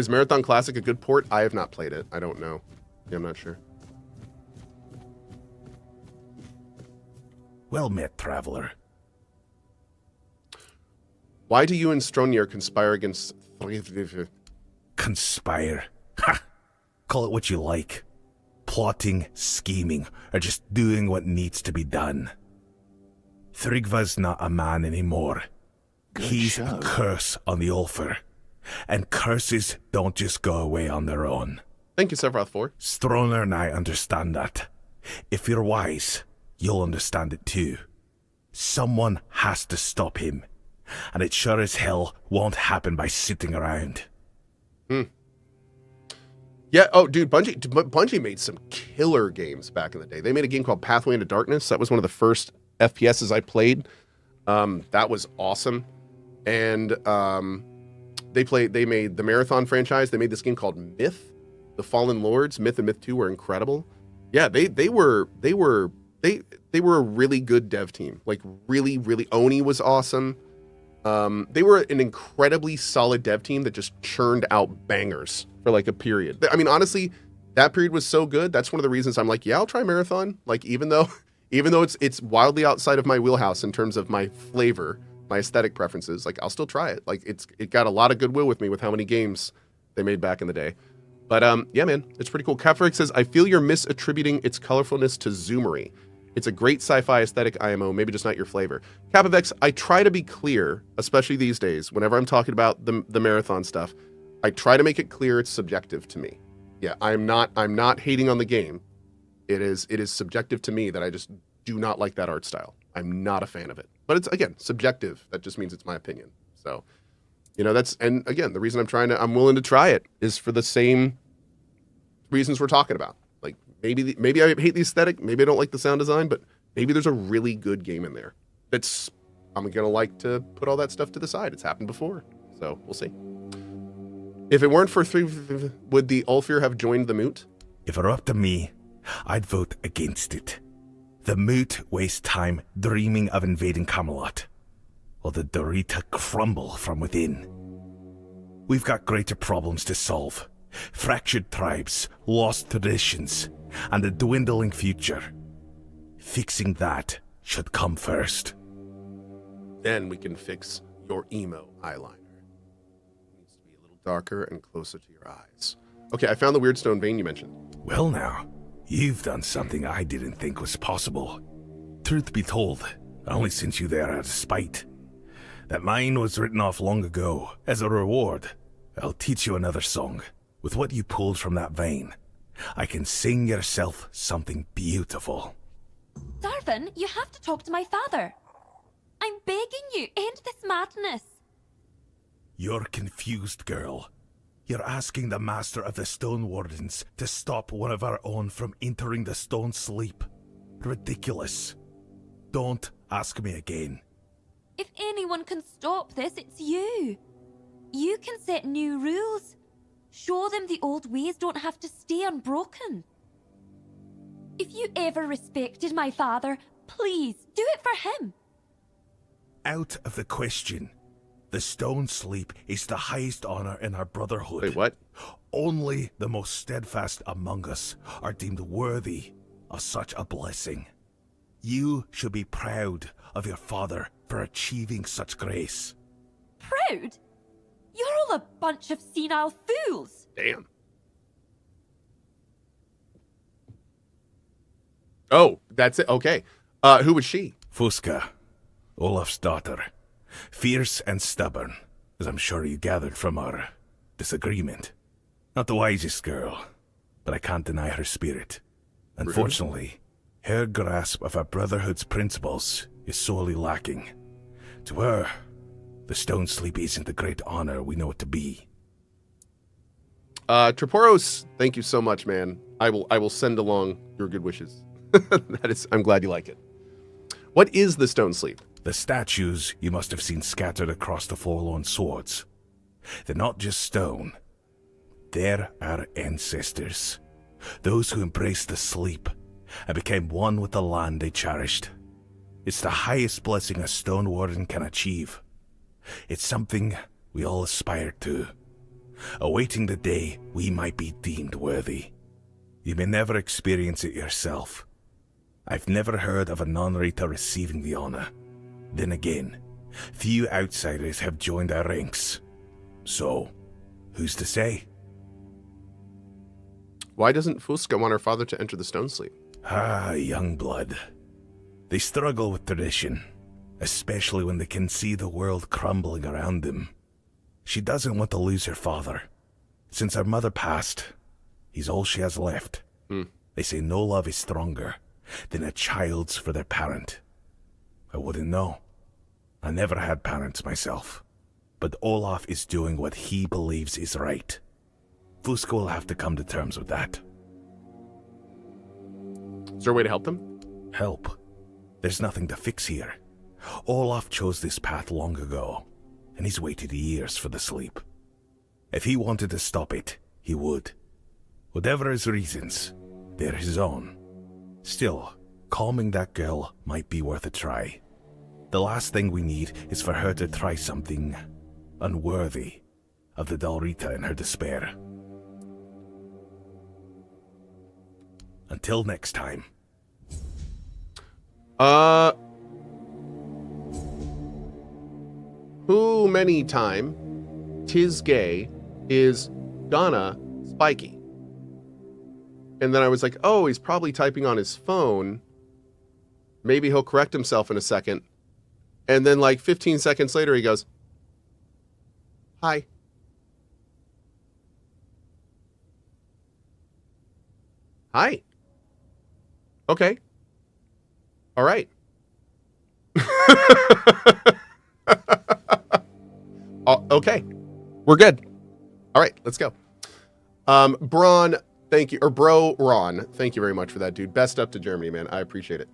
Is Marathon Classic a good port? I have not played it. I don't know. Yeah, I'm not sure. Well met, traveler. Why do you and Stronir conspire against Thrygve? Conspire. Ha! Call it what you like. Plotting, scheming, or just doing what needs to be done. Thrygve's not a man anymore. He's a curse on the Ulfer. And curses don't just go away on their own. Thank you, Sephiroth 4. Stronir and I understand that. If you're wise, you'll understand it too. Someone has to stop him. And it sure as hell won't happen by sitting around. Yeah, oh, dude, Bungie made some killer games back in the day. They made a game called Pathway into Darkness. That was one of the first FPSs I played. That was awesome. And they made the Marathon franchise. They made this game called Myth, The Fallen Lords. Myth and Myth 2 were incredible. Yeah, they were a really good dev team. Like really, Oni was awesome. They were an incredibly solid dev team that just churned out bangers for like a period. I mean, honestly, that period was so good. That's one of the reasons I'm like, yeah, I'll try Marathon. Like, even though it's wildly outside of my wheelhouse in terms of my flavor, my aesthetic preferences, like I'll still try it. Like it got a lot of goodwill with me with how many games they made back in the day. But yeah, man, it's pretty cool. Kafrik says, I feel you're misattributing its colorfulness to Zoomery. It's a great sci-fi aesthetic IMO, maybe just not your flavor. Capavex, I try to be clear, especially these days, whenever I'm talking about the Marathon stuff, I try to make it clear it's subjective to me. Yeah, I'm not hating on the game. It is subjective to me that I just do not like that art style. I'm not a fan of it. But it's, again, subjective. That just means it's my opinion. So, you know, and again, the reason I'm willing to try it is for the same reasons we're talking about. Like, maybe I hate the aesthetic, maybe I don't like the sound design, but maybe there's a really good game in there I'm gonna like to put all that stuff to the side. It's happened before, so we'll see. If it weren't for Thrygve, would the Ulfir have joined the Moot? If it were up to me, I'd vote against it. The Moot waste time dreaming of invading Kamelot, while the Dorita crumble from within. We've got greater problems to solve. Fractured tribes, lost traditions, and a dwindling future. Fixing that should come first. Then we can fix your emo eyeliner. It needs to be a little darker and closer to your eyes. Okay, I found the weird stone vein you mentioned. Well now, you've done something I didn't think was possible. Truth be told, I only sent you there out of spite. That mine was written off long ago. As a reward, I'll teach you another song. With what you pulled from that vein, I can sing yourself something beautiful. Darvin, you have to talk to my father. I'm begging you, end this madness. You're confused, girl. You're asking the master of the Stone Wardens to stop one of our own from entering the Stone Sleep. Ridiculous. Don't ask me again. If anyone can stop this, it's you. You can set new rules. Show them the old ways don't have to stay unbroken. If you ever respected my father, please do it for him. Out of the question. The Stone Sleep is the highest honor in our brotherhood. Wait, what? Only the most steadfast among us are deemed worthy of such a blessing. You should be proud of your father for achieving such grace. Proud? You're all a bunch of senile fools. Damn. Oh, that's it. Okay. Who was she? Fusca, Olaf's daughter. Fierce and stubborn, as I'm sure you gathered from our disagreement. Not the wisest girl, but I can't deny her spirit. Unfortunately, her grasp of our Brotherhood's principles is sorely lacking. To her, the Stone Sleep isn't the great honor we know it to be. Triporos, thank you so much, man. I will send along your good wishes. I'm glad you like it. What is the Stone Sleep? The statues you must have seen scattered across the forlorn swords. They're not just stone. They're our ancestors. Those who embraced the sleep and became one with the land they cherished. It's the highest blessing a stone warden can achieve. It's something we all aspire to. awaiting the day we might be deemed worthy. You may never experience it yourself. I've never heard of a non-Rita receiving the honor. Then again, few outsiders have joined our ranks. So, who's to say? Why doesn't Fusca want her father to enter the Stone Sleep? Ah, young blood. They struggle with tradition, especially when they can see the world crumbling around them. She doesn't want to lose her father. Since her mother passed, he's all she has left. They say no love is stronger than a child's for their parent. I wouldn't know. I never had parents myself. But Olaf is doing what he believes is right. Fusca will have to come to terms with that. Is there a way to help them? Help? There's nothing to fix here. Olaf chose this path long ago, and he's waited years for the sleep. If he wanted to stop it, he would. Whatever his reasons, they're his own. Still, calming that girl might be worth a try. The last thing we need is for her to try something unworthy of the Dalrita in her despair. Until next time. Who many time tis gay is gonna spiky. And then I was like, oh, he's probably typing on his phone. Maybe he'll correct himself in a second. And then like 15 seconds later, he goes, hi. Hi. Okay. All right. Okay. We're good. All right, let's go. Braun, thank you. Or Bro Ron, thank you very much for that, dude. Best up to Germany, man. I appreciate it.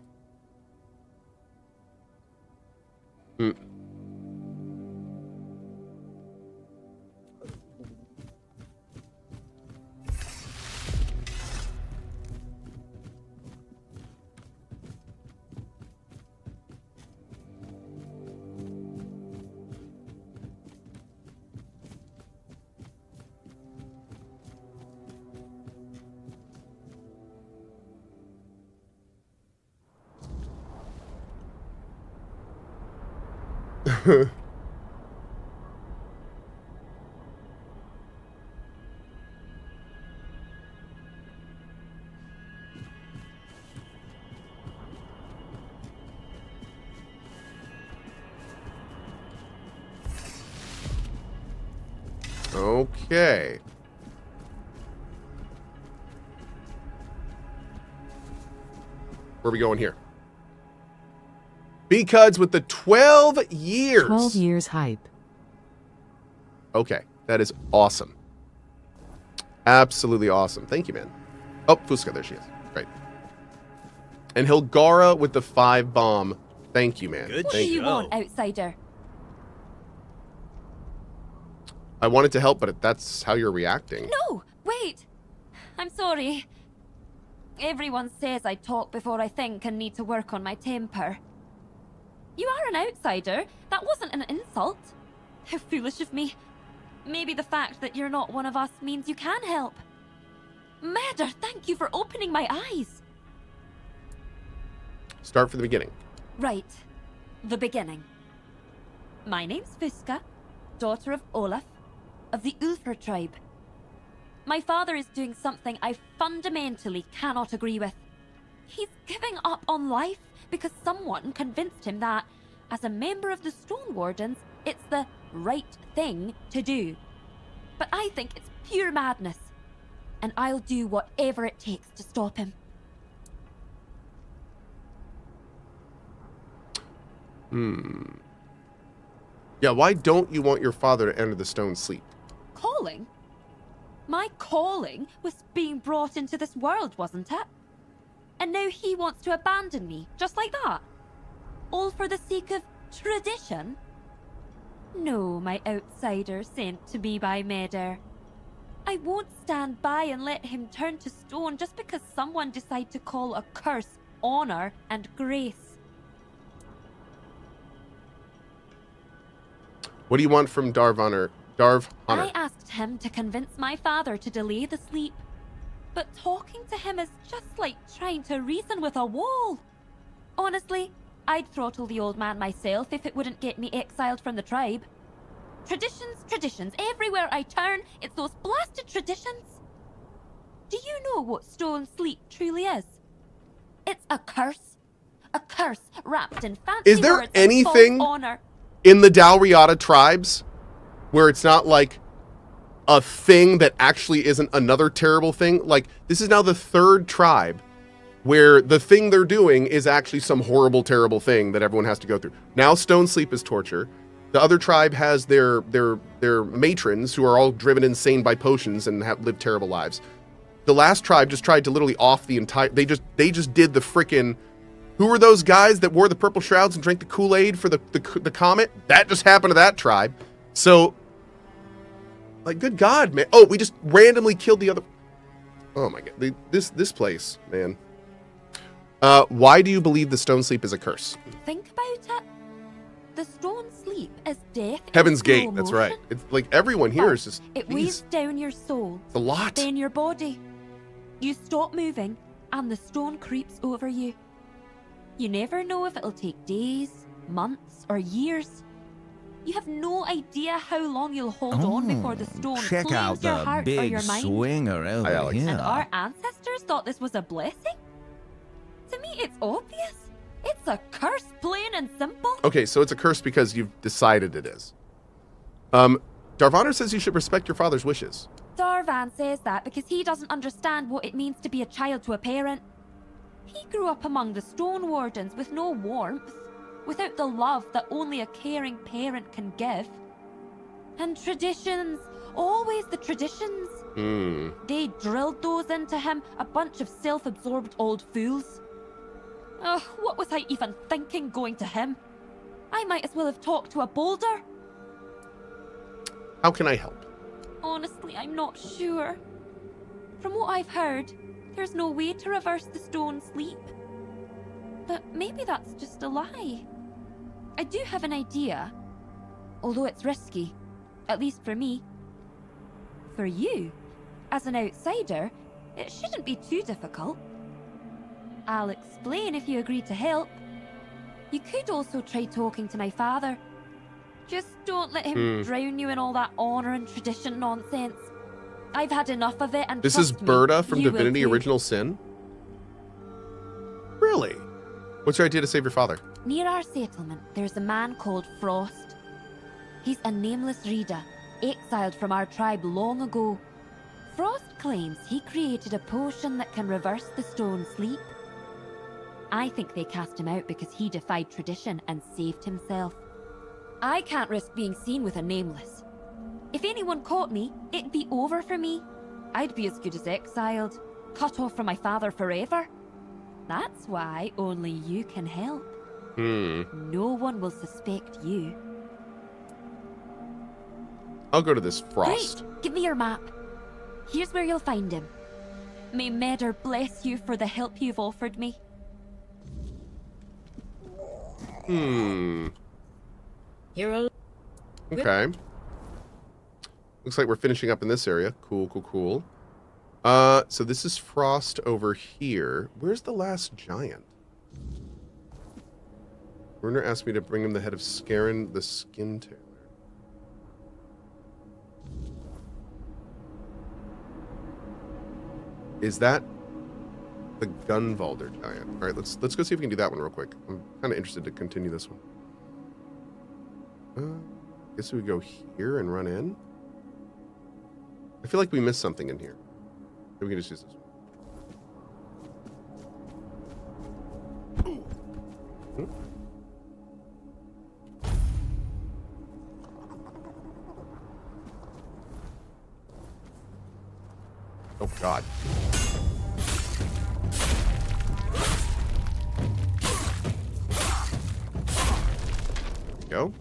Okay. Where are we going here? Because with the 12 years. 12 years hype. Okay, that is awesome. Absolutely awesome. Thank you, man. Oh, Fusca, there she is. Great. And Hilgara with the 5 bomb. Thank you, man. What do Thank you you. want, outsider? I wanted to help, but that's how you're reacting. No, wait. I'm sorry. Everyone says I talk before I think and need to work on my temper. You are an outsider. That wasn't an insult. How foolish of me. Maybe the fact that you're not one of us means you can help. Murder, thank you for opening my eyes. Start from the beginning. Right. The beginning. My name's Fusca, daughter of Olaf, of the Ulfr tribe. My father is doing something I fundamentally cannot agree with. He's giving up on life because someone convinced him that, as a member of the Stone Wardens, it's the right thing to do. But I think it's pure madness, and I'll do whatever it takes to stop him. Yeah, why don't you want your father to enter the Stone Sleep? Calling? My calling was being brought into this world, wasn't it? And now he wants to abandon me, just like that? All for the sake of tradition? No, my outsider sent to me by Meder. I won't stand by and let him turn to stone just because someone decide to call a curse honor and grace. What do you want from Darv Honor? I asked him to convince my father to delay the sleep. But talking to him is just like trying to reason with a wall. Honestly, I'd throttle the old man myself if it wouldn't get me exiled from the tribe. Traditions, traditions. Everywhere I turn, it's those blasted traditions. Do you know what stone sleep truly is? It's a curse. A curse wrapped in fancy Is there words and anything false honor. in the Dalriata tribes where it's not like a thing that actually isn't another terrible thing? Like, this is now the third tribe where the thing they're doing is actually some horrible, terrible thing that everyone has to go through. Now stone sleep is torture. The other tribe has their matrons who are all driven insane by potions and have lived terrible lives. The last tribe just tried to literally off the entire... They just did the frickin'... Who were those guys that wore the purple shrouds and drank the Kool-Aid for the comet? That just happened to that tribe. So, like, good God, man. Oh, we just randomly killed the other... Oh my God. This place, man. Why do you believe the stone sleep is a curse? Think about it. The stone sleep is death. Heaven's in slow Gate, that's motion. right. It's like everyone here is just... It Jeez, weighs down your soul, it's a lot. then your body. You stop moving, and the stone creeps over you. You never know if it'll take days, months, or years. You have no idea how long you'll hold on before the stone Check claims out your the heart or big your mind. swinger Hi, over Alex. here. And our ancestors thought this was a blessing? To me, it's obvious. It's a curse, plain and simple. Okay, so it's a curse because you've decided it is. Darvanar says you should respect your father's wishes. Darvan says that because he doesn't understand what it means to be a child to a parent. He grew up among the stone wardens with no warmth, without the love that only a caring parent can give. And traditions, always the traditions. They drilled those into him, a bunch of self-absorbed old fools. Ugh, what was I even thinking going to him? I might as well have talked to a boulder. How can I help? Honestly, I'm not sure. From what I've heard, there's no way to reverse the stone sleep. But maybe that's just a lie. I do have an idea, although it's risky, at least for me. For you, as an outsider, it shouldn't be too difficult. I'll explain if you agree to help. You could also try talking to my father. Just don't let him drown you in all that honor and tradition nonsense. I've had enough of it, and This is trust me, Berta from you will Divinity too. Original Sin? Really? What's your idea to save your father? Near our settlement, there's a man called Frost. He's a nameless reader, exiled from our tribe long ago. Frost claims he created a potion that can reverse the stone sleep. I think they cast him out because he defied tradition and saved himself. I can't risk being seen with a nameless. If anyone caught me, it'd be over for me. I'd be as good as exiled, cut off from my father forever. That's why only you can help. No one will suspect you. I'll go to this Frost. Great, give me your map. Here's where you'll find him. May Medder bless you for the help you've offered me. Hero. Okay. Looks like we're finishing up in this area. Cool, cool, cool. So this is Frost over here. Where's the last giant? Werner asked me to bring him the head of Scarin the Skin Tailor. Is that the Gunvalder giant? All right, let's go see if we can do that one real quick. I'm kind of interested to continue this one. Guess we go here and run in. I feel like we missed something in here. Maybe we can just use this one. Oh God. Go.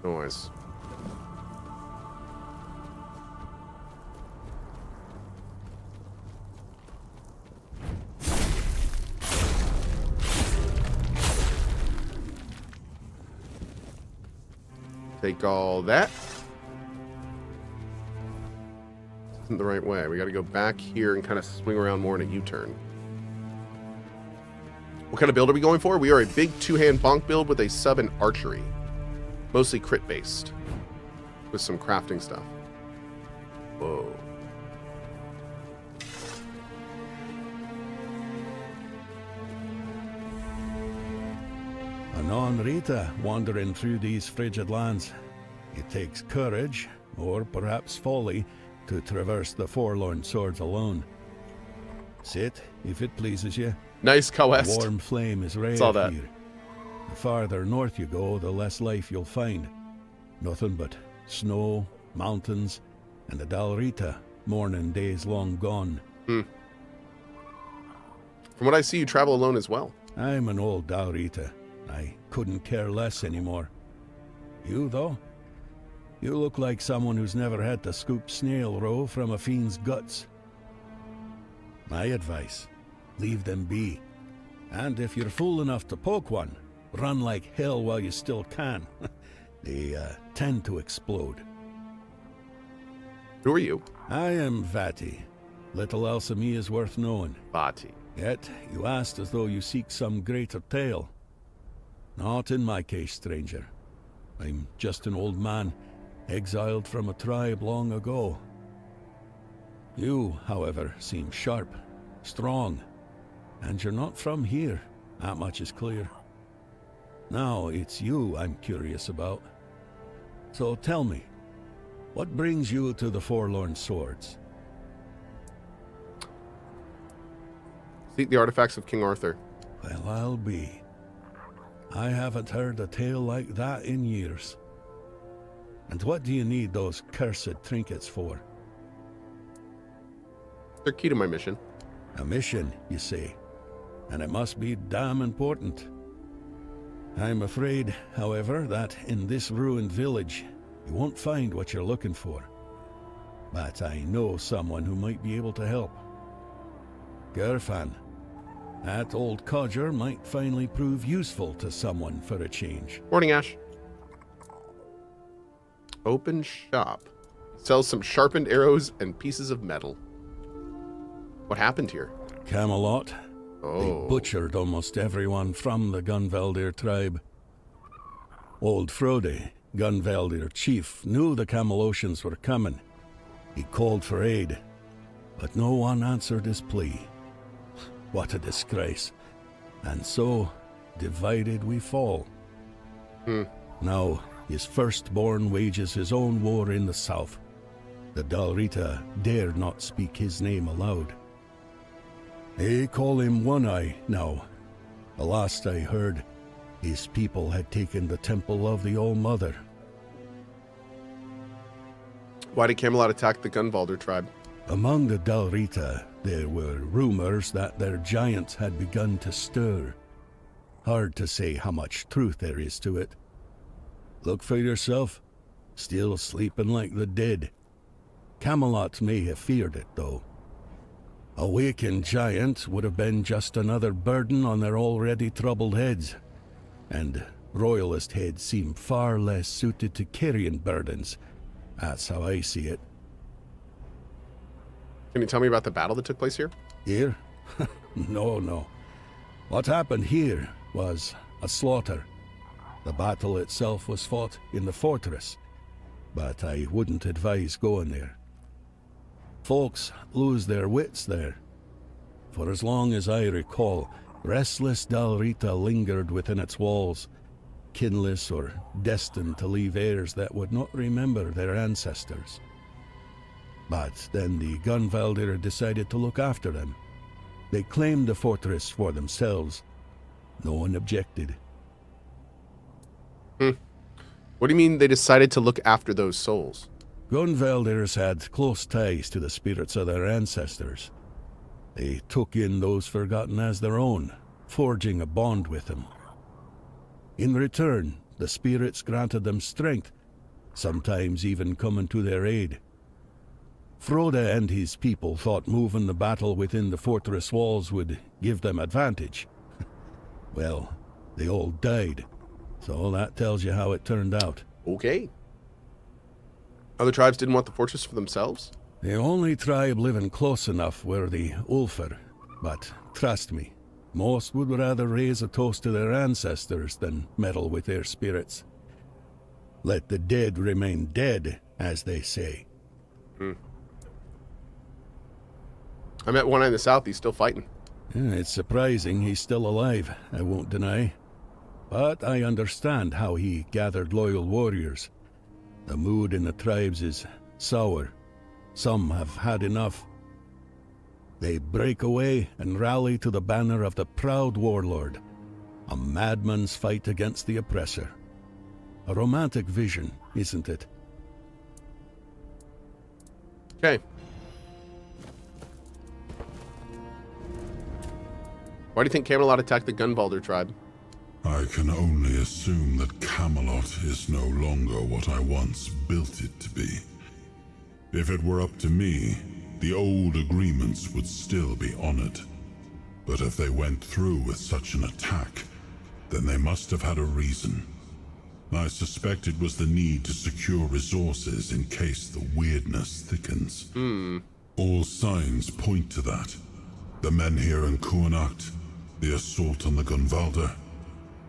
Noise. Take all that. isn't the right way. We got to go back here and kind of swing around more in a U-turn. What kind of build are we going for? We are a big two-hand bonk build with a sub and archery. Mostly crit-based. With some crafting stuff. Whoa. Anon Rita wandering through these frigid lands. It takes courage, or perhaps folly, to traverse the forlorn swords alone. Sit, if it pleases you. Nice The Cohh. warm flame is rare Saw that. here. The farther north you go, the less life you'll find. Nothing but snow, mountains, and the Dalrita, mourning days long gone. From what I see, you travel alone as well. I'm an old Dalrita. I couldn't care less anymore. You, though? You look like someone who's never had to scoop snail roe from a fiend's guts. My advice, leave them be. And if you're fool enough to poke one, run like hell while you still can. They tend to explode. Who are you? I am Vati. Little else of me is worth knowing. Bati. Yet you asked as though you seek some greater tale. Not in my case, stranger. I'm just an old man, exiled from a tribe long ago. You, however, seem sharp, strong, and you're not from here. That much is clear. Now it's you I'm curious about. So tell me, what brings you to the Forlorn Swords? Seek the artifacts of King Arthur. Well, I'll be. I haven't heard a tale like that in years. And what do you need those cursed trinkets for? They're key to my mission. A mission, you say? And it must be damn important. I'm afraid, however, that in this ruined village, you won't find what you're looking for. But I know someone who might be able to help. Gerfan. That old codger might finally prove useful to someone for a change. Morning, Ash. Open shop. Sells some sharpened arrows and pieces of metal. What happened here? Kamelot. Oh. They butchered almost everyone from the Gunvaldir tribe. Old Frode, Gunvaldir chief, knew the Camelotians were coming. He called for aid, but no one answered his plea. What a disgrace. And so, divided we fall. Now, his firstborn wages his own war in the south. The Dalrita dared not speak his name aloud. They call him One-Eye now. The last I heard, his people had taken the temple of the All-Mother. Why did Kamelot attack the Gunvaldir tribe? Among the Dalrita, there were rumors that their giants had begun to stir. Hard to say how much truth there is to it. Look for yourself. Still sleeping like the dead. Kamelot may have feared it, though. A wakened giant would have been just another burden on their already troubled heads. And royalist heads seem far less suited to carrying burdens. That's how I see it. Can you tell me about the battle that took place here? Here? No. What happened here was a slaughter. The battle itself was fought in the fortress, but I wouldn't advise going there. Folks lose their wits there. For as long as I recall, restless Dalrita lingered within its walls, kinless or destined to leave heirs that would not remember their ancestors. But then the Gunvaldir decided to look after them. They claimed the fortress for themselves. No one objected. What do you mean they decided to look after those souls? Gunvaldirs had close ties to the spirits of their ancestors. They took in those forgotten as their own, forging a bond with them. In return, the spirits granted them strength, sometimes even coming to their aid. Frode and his people thought moving the battle within the fortress walls would give them advantage. Well, they all died, so that tells you how it turned out. Okay. Other tribes didn't want the fortress for themselves? The only tribe living close enough were the Ulfar, but trust me, most would rather raise a toast to their ancestors than meddle with their spirits. Let the dead remain dead, as they say. I met one in the south. He's still fighting. It's surprising he's still alive, I won't deny. But I understand how he gathered loyal warriors. The mood in the tribes is sour. Some have had enough. They break away and rally to the banner of the proud warlord. A madman's fight against the oppressor. A romantic vision, isn't it? Okay. Why do you think Kamelot attacked the Gunvalder tribe? I can only assume that Kamelot is no longer what I once built it to be. If it were up to me, the old agreements would still be honored. But if they went through with such an attack, then they must have had a reason. I suspect it was the need to secure resources in case the weirdness thickens. All signs point to that. The men here in CohhCarnage, the assault on the Gunvalder,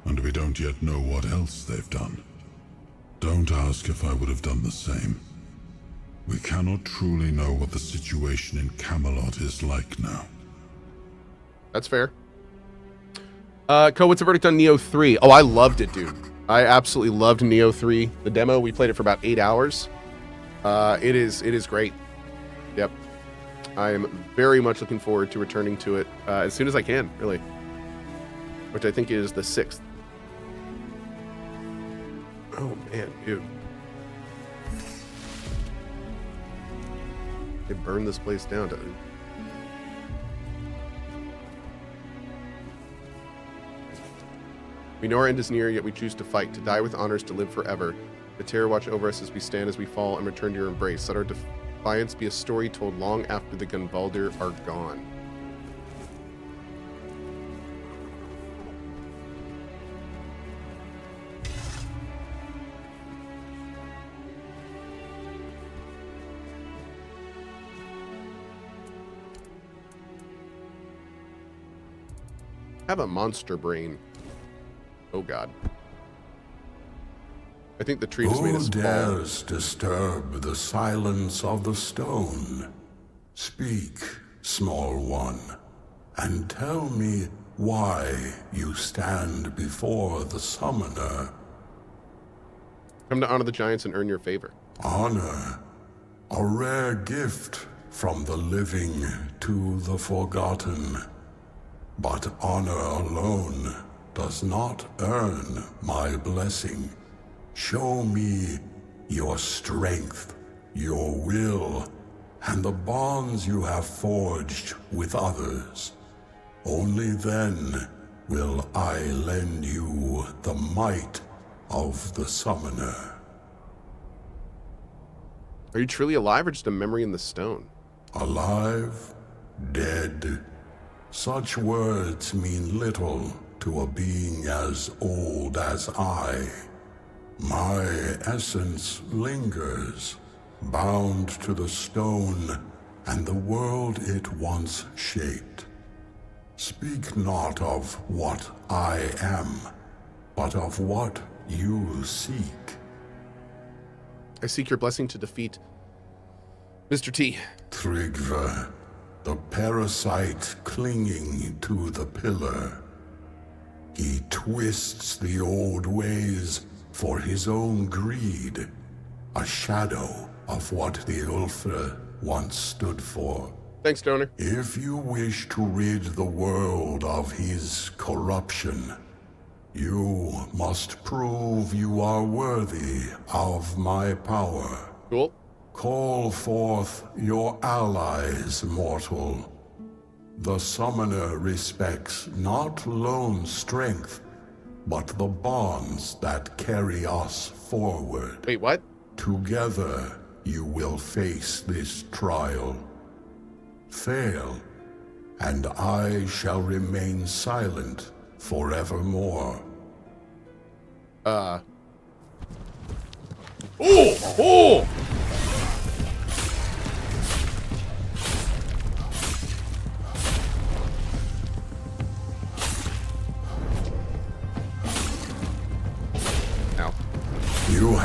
and we don't yet know what else they've done. Don't ask if I would have done the same. We cannot truly know what the situation in Kamelot is like now. That's fair. Cohh, what's the verdict on Neo 3? Oh, I loved it, dude. I absolutely loved Neo 3. The demo, we played it for about 8 hours. It is great. Yep. I am very much looking forward to returning to it as soon as I can, really. Which I think is the 6th. Oh, man, dude. They burned this place down, dude. We know our end is near, yet we choose to fight. To die with honors, to live forever. The terror watch over us as we stand, as we fall, and return to your embrace. Let our defiance be a story told long after the Gunvalder are gone. I have a monster brain. Oh god. I think the tree just made us Who fall. dares disturb the silence of the stone? Speak, small one, and tell me why you stand before the summoner. Come to honor the giants and earn your favor. Honor, a rare gift from the living to the forgotten. But honor alone does not earn my blessing. Show me your strength, your will, and the bonds you have forged with others. Only then will I lend you the might of the summoner. Are you truly alive or just a memory in the stone? Alive, dead. Such words mean little to a being as old as I. My essence lingers, bound to the stone and the world it once shaped. Speak not of what I am, but of what you seek. I seek your blessing to defeat Mr. T. Thrygve, the parasite clinging to the pillar. He twists the old ways for his own greed, a shadow of what the Ulfra once stood for. Thanks, Donor. If you wish to rid the world of his corruption, you must prove you are worthy of my power. Cool. Call forth your allies, mortal. The summoner respects not lone strength, but the bonds that carry us forward. Wait, what? Together, you will face this trial. Fail, and I shall remain silent forevermore. Oh! Oh!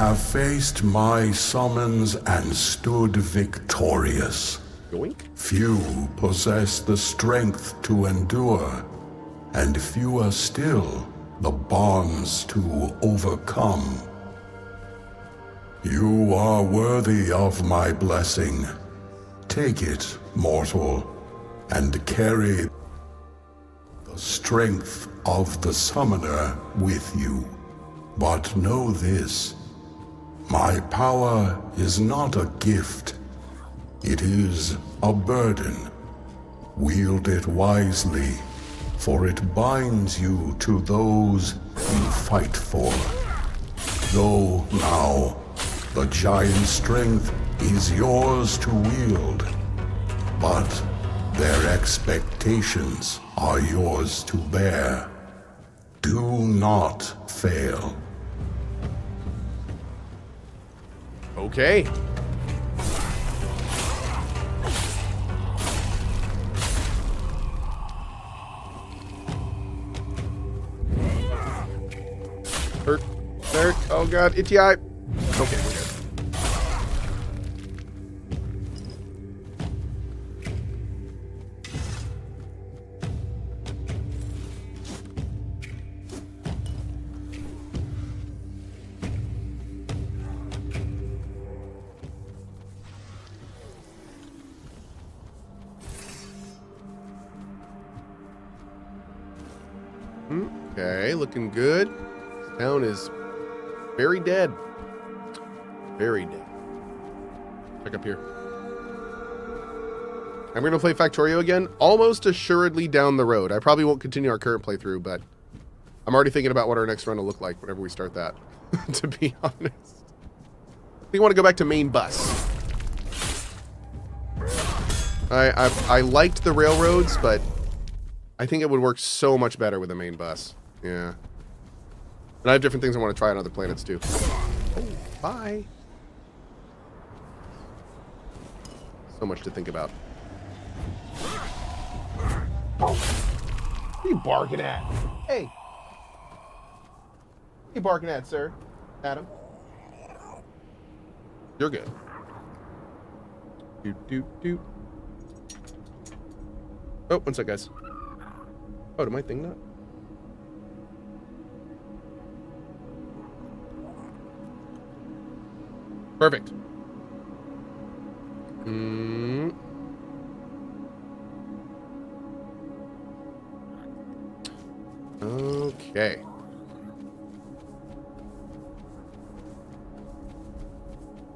have faced my summons and stood victorious. Yoink. Few possess the strength to endure, and fewer still the bonds to overcome. You are worthy of my blessing. Take it, mortal, and carry the strength of the summoner with you. But know this, my power is not a gift. It is a burden. Wield it wisely, for it binds you to those you fight for. Though now, the giant strength is yours to wield, but their expectations are yours to bear. Do not fail. Okay. Hurt. There. Oh god, itchy eye. Okay, we're good. Okay, looking good. This town is very dead. Very dead. Check up here. I'm going to play Factorio again, almost assuredly down the road. I probably won't continue our current playthrough, but I'm already thinking about what our next run will look like whenever we start that, to be honest. I think I want to go back to main bus. I liked the railroads, but I think it would work so much better with the main bus. Yeah. And I have different things I want to try on other planets, too. Oh, bye. So much to think about. What are you barking at? Hey. What are you barking at, sir? Adam? You're good. Doot, doot, doot. Oh, one sec, guys. Oh, did my thing not? Perfect. Okay.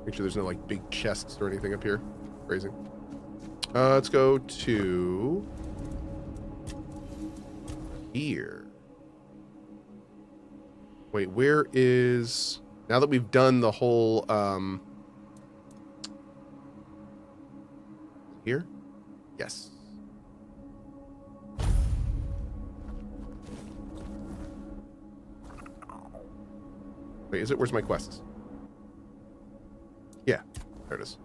Make sure there's no, like, big chests or anything up here. Crazy. Let's go to here. Wait, where is... Now that we've done the whole, here? Yes. Wait, is it? Where's my quests? Yeah, there it is.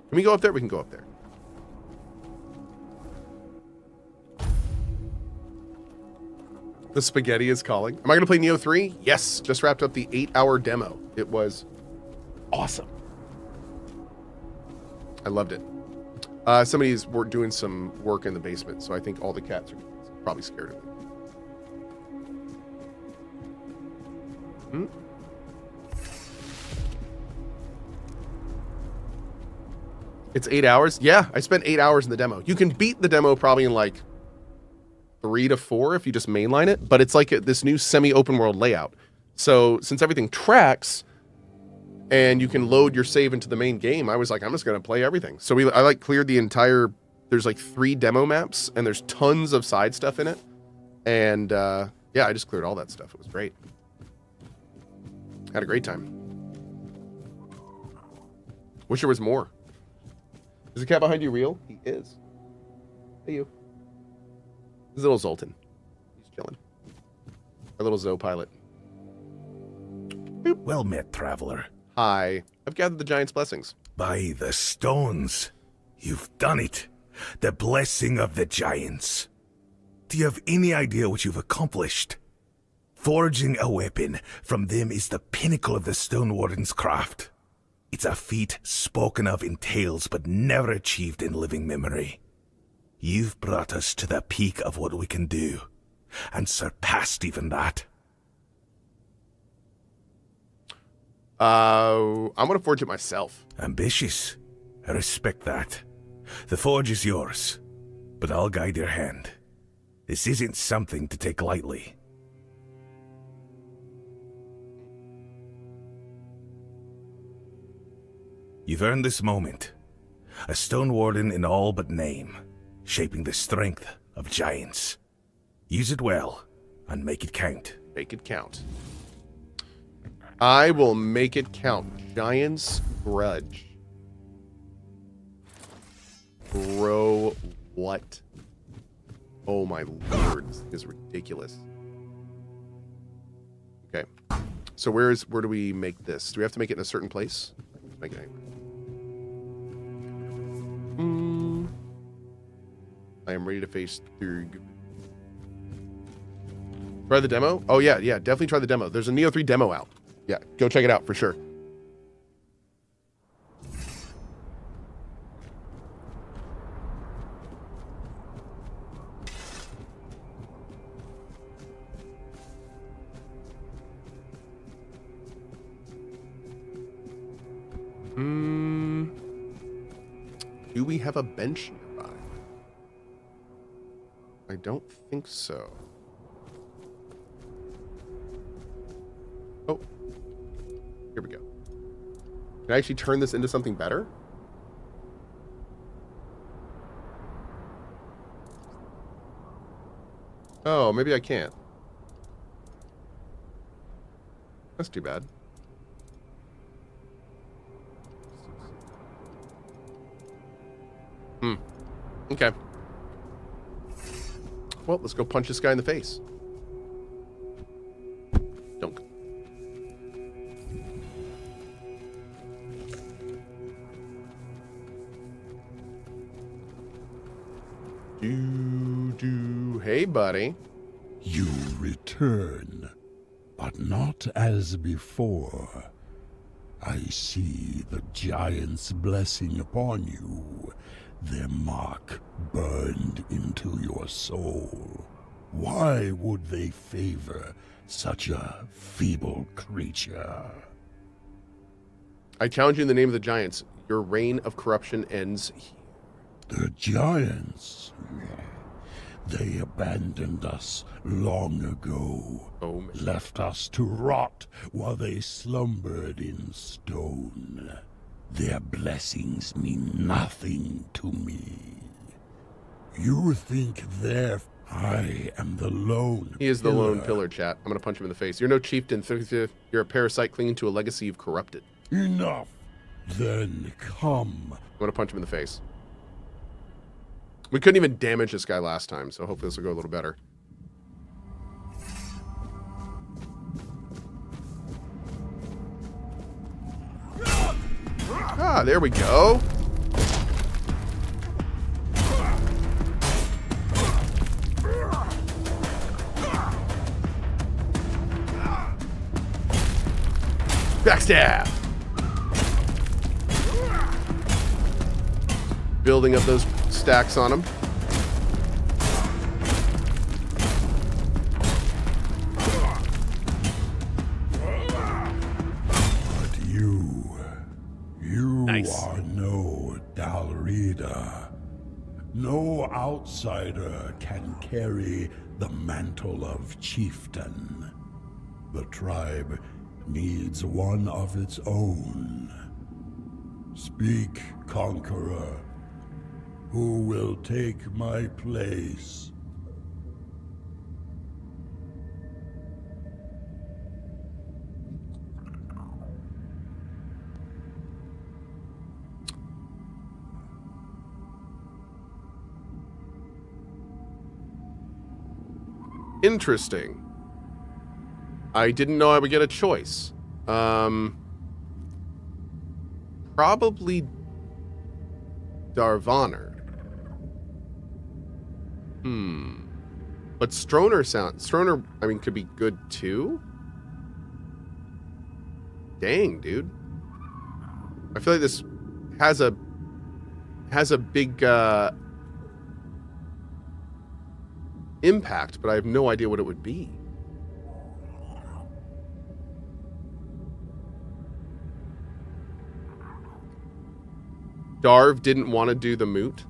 Can we go up there? We can go up there. The spaghetti is calling. Am I going to play Neo 3? Yes. Just wrapped up the 8-hour demo. It was awesome. I loved it. Somebody's doing some work in the basement, so I think all the cats are probably scared of me. It's 8 hours? Yeah, I spent 8 hours in the demo. You can beat the demo probably in like 3 to 4 if you just mainline it, but it's like this new semi-open world layout. So since everything tracks and you can load your save into the main game, I was like, I'm just going to play everything. So I like cleared the entire, there's like 3 demo maps and there's tons of side stuff in it. And yeah, I just cleared all that stuff. It was great. Had a great time. Wish there was more. Is the cat behind you real? He is. Hey, you. This is little Zoltan. He's chilling. Our little Zoe pilot. Boop. Well met, traveler. Hi. I've gathered the giant's blessings. By the stones. You've done it. The blessing of the giants. Do you have any idea what you've accomplished? Forging a weapon from them is the pinnacle of the Stone Warden's craft. It's a feat spoken of in tales but never achieved in living memory. You've brought us to the peak of what we can do, and surpassed even that. I'm gonna forge it myself. Ambitious. I respect that. The forge is yours, but I'll guide your hand. This isn't something to take lightly. You've earned this moment. A Stone Warden in all but name, shaping the strength of giants. Use it well, and make it count. Make it count. I will make it count. Giant's Grudge. Bro, what? Oh my lord, this is ridiculous. Okay, so where do we make this? Do we have to make it in a certain place? Make it. I am ready to face Thrygve. Try the demo? Oh yeah, definitely try the demo. There's a Neo 3 demo out. Yeah, go check it out for sure. Do we have a bench nearby? I don't think so. Oh. Here we go. Can I actually turn this into something better? Oh, maybe I can't. That's too bad. Okay. Well, let's go punch this guy in the face. Dunk. Hey, buddy. You return, but not as before. I see the giant's blessing upon you, their mark burned into your soul. Why would they favor such a feeble creature? I challenge you in the name of the giants. Your reign of corruption ends here. The giants? They abandoned us long ago. Oh, man. Left us to rot while they slumbered in stone. Their blessings mean nothing to me. You think I am the lone He is the pillar. lone pillar, chat. I'm going to punch him in the face. You're no chieftain, Thrygve. You're a parasite clinging to a legacy you've corrupted. Enough. Then come. I'm going to punch him in the face. We couldn't even damage this guy last time, so hopefully this will go a little better. Ah, there we go. Backstab. Building up those stacks on him. But you Nice. are no Dalrida. No outsider can carry the mantle of chieftain. The tribe needs one of its own. Speak, conqueror. Who will take my place? Interesting. I didn't know I would get a choice. Probably Darvaner. But But Stroner, I mean, could be good too. Dang, dude. I feel like this has a big impact, but I have no idea what it would be. Darv didn't want to do the moot.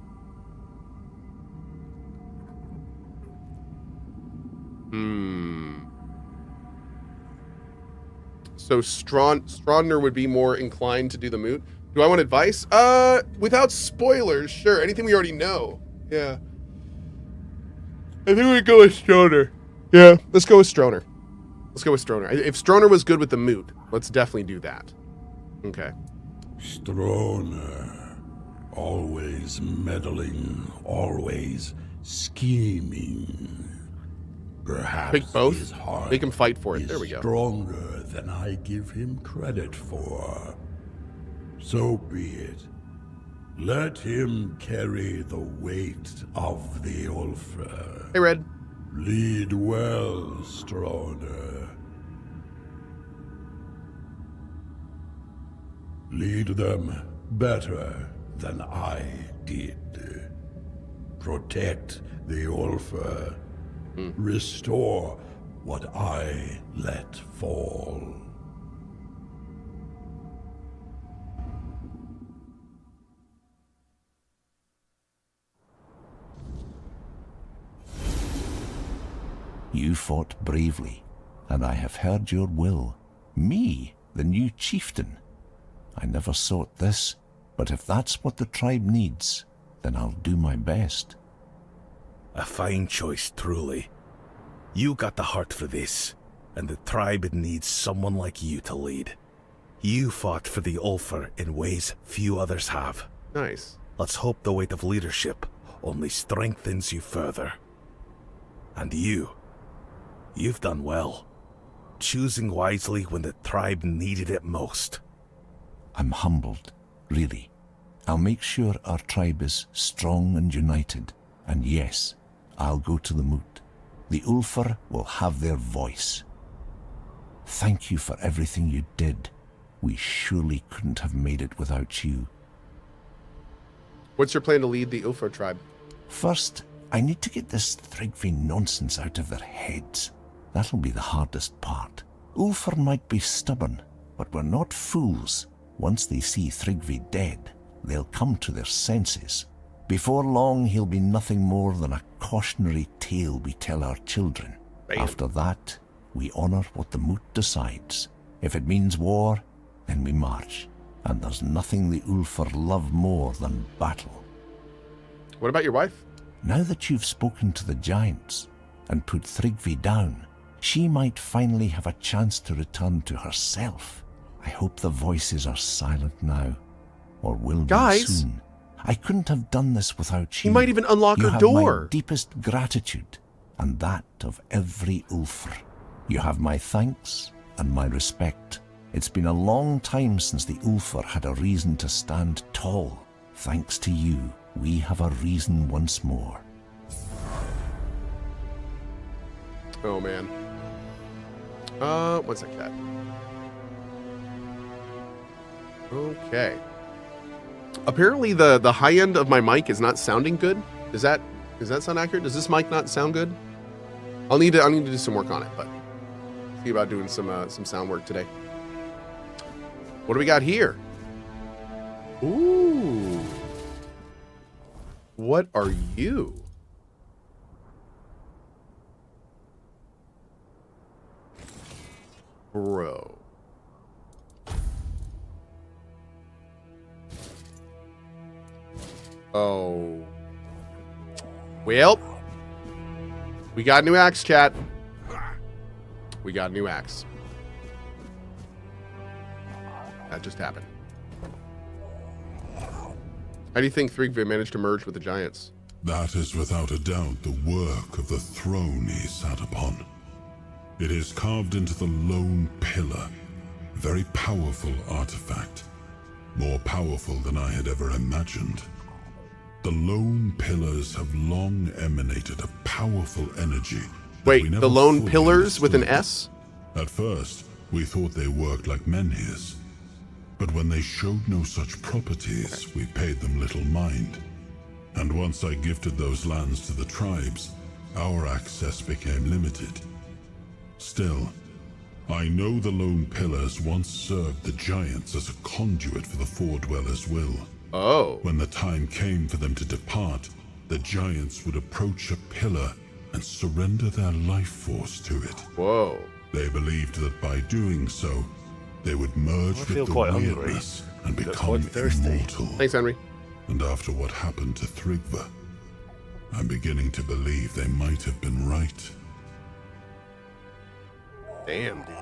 So Straudner would be more inclined to do the moot. Do I want advice? Without spoilers, sure. Anything we already know. Yeah. I think we go with Straudner. Yeah, let's go with Straudner. If Straudner was good with the moot, let's definitely do that. Okay. Straudner, always meddling, always scheming. Perhaps pick both. his heart Make him fight for it. There we go. Stronger than I give him credit for. So be it. Let him carry the weight of the Ulfr. Hey, Red. Lead well, Straudner. Lead them better than I did. Protect the Ulfr. Restore what I let fall. You fought bravely, and I have heard your will. Me, the new chieftain. I never sought this, but if that's what the tribe needs, then I'll do my best. A fine choice, truly. You got the heart for this, and the tribe needs someone like you to lead. You fought for the Ulfr in ways few others have. Nice. Let's hope the weight of leadership only strengthens you further. And you've done well, choosing wisely when the tribe needed it most. I'm humbled, really. I'll make sure our tribe is strong and united, and yes, I'll go to the moot. The Ulfr will have their voice. Thank you for everything you did. We surely couldn't have made it without you. What's your plan to lead the Ulfr tribe? First, I need to get this Thrygve nonsense out of their heads. That'll be the hardest part. Ulfr might be stubborn, but we're not fools. Once they see Thrygve dead, they'll come to their senses. Before long, he'll be nothing more than a cautionary tale we tell our children. Bam. After that, we honor what the moot decides. If it means war, then we march. And there's nothing the Ulfr love more than battle. What about your wife? Now that you've spoken to the giants and put Thrygve down, she might finally have a chance to return to herself. I hope the voices are silent now, or will be soon. I couldn't have done this without you. He might even unlock her door. You have my deepest gratitude, and that of every Ulfr. You have my thanks and my respect. It's been a long time since the Ulfr had a reason to stand tall. Thanks to you, we have a reason once more. Oh, man. One sec, cat. Okay. Apparently the high end of my mic is not sounding good. Does that sound accurate? Does this mic not sound good? I'll need to do some work on it, but see about doing some sound work today. What do we got here? Ooh. What are you? Bro. Oh. Well. We got a new axe, chat. We got a new axe. That just happened. How do you think Thrygve managed to merge with the giants? That is without a doubt the work of the throne he sat upon. It is carved into the lone pillar, a very powerful artifact, more powerful than I had ever imagined. The lone pillars have long emanated a powerful energy. that Wait, we never the lone fully pillars with an understood. S? At first, we thought they worked like menhirs. But when they showed no such properties, we paid them little mind. And once I gifted those lands to the tribes, our access became limited. Still, I know the lone pillars once served the giants as a conduit for the Four Dwellers' will. Oh. When the time came for them to depart, the giants would approach a pillar and surrender their life force to it. Whoa. They believed that by doing so, they would merge I feel with the quite hungry. weirdness and Get become quite thirsty. immortal. Thanks, Henry. And after what happened to Thrygve, I'm beginning to believe they might have been right. Damn, dude.